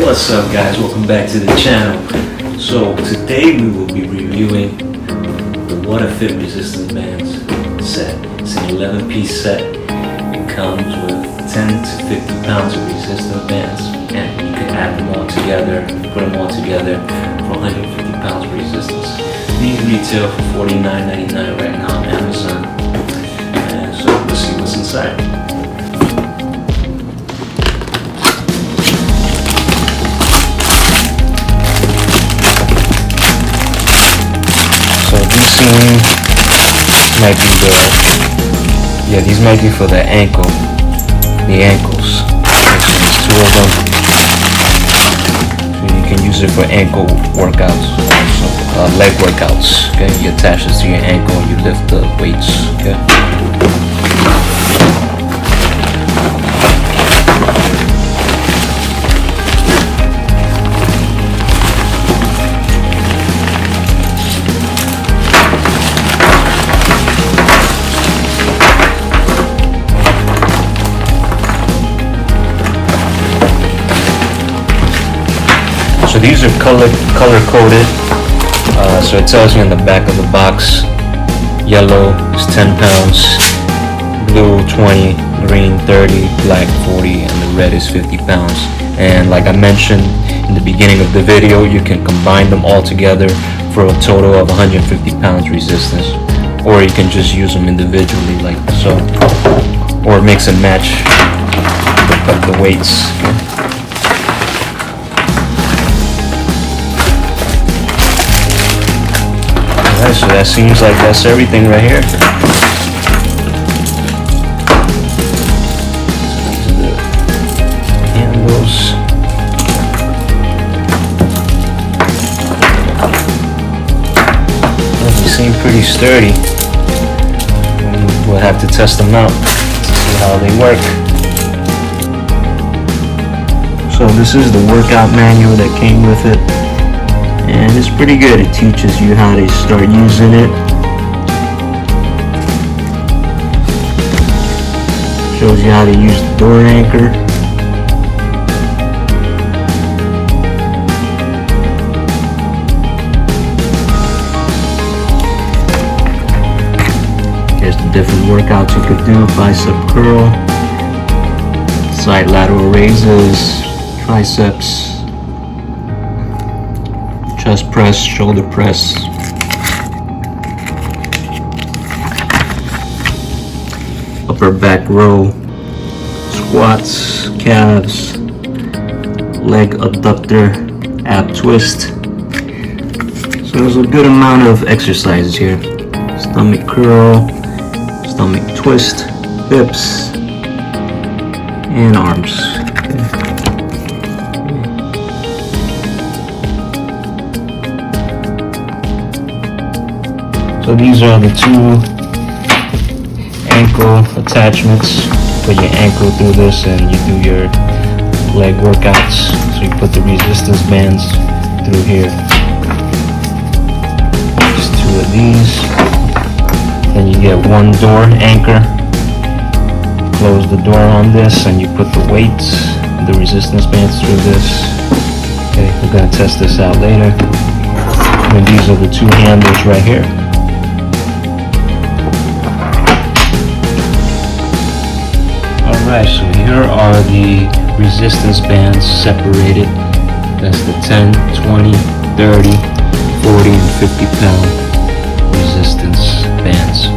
What's up guys, welcome back to the channel. So today we will be reviewing the Whatafit resistance bands set. It's an 11-piece set. It comes with 10 to 50 pounds of resistance bands, and you can add them all together, put them all together for 150 pounds of resistance. These retail for $49.99 right now on Amazon. And so let's see what's inside. Might be these might be for the ankles. There's two of them, so you can use it for ankle workouts, also leg workouts. Okay, you attach this to your ankle and you lift the weights. Okay. So these are color coded. So it tells you on the back of the box, yellow is 10 pounds, blue 20, green 30, black 40, and the red is 50 pounds. And like I mentioned in the beginning of the video, you can combine them all together for a total of 150 pounds resistance, or you can just use them individually like so, or mix and match the weights. Alright, so that seems like that's everything right here. These are the handles. They seem pretty sturdy. We'll have to test them out to see how they work. So this is the workout manual that came with it. And it's pretty good. It teaches you how to start using it. Shows you how to use the door anchor. Here's the different workouts you could do: bicep curl, side lateral raises, triceps, chest press, shoulder press, upper back row, squats, calves, leg abductor, ab twist. So there's a good amount of exercises here. Stomach curl, stomach twist, hips, and arms. So these are the two ankle attachments. Put your ankle through this and you do your leg workouts. So you put the resistance bands through here. Just two of these. Then you get one door anchor. Close the door on this and you put the weights, the resistance bands through this. Okay, we're gonna test this out later. And these are the two handles right here. Alright, so here are the resistance bands separated. That's the 10, 20, 30, 40, and 50 pound resistance bands.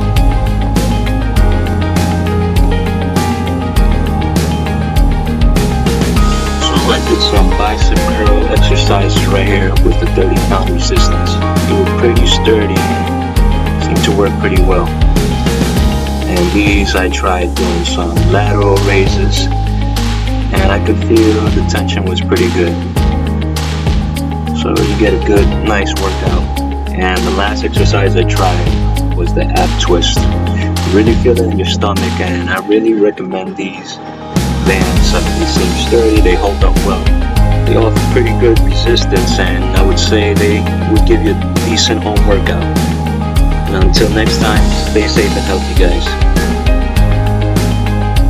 So I did some bicep curl exercises right here with the 30 pound resistance. They were pretty sturdy and seemed to work pretty well. And these I tried doing some lateral raises, and I could feel the tension was pretty good. So you get a good, nice workout. And the last exercise I tried was the ab twist. You really feel it in your stomach, and I really recommend these bands. They seem sturdy, they hold up well. They offer pretty good resistance, and I would say they would give you a decent home workout. And until next time, stay safe and healthy, guys.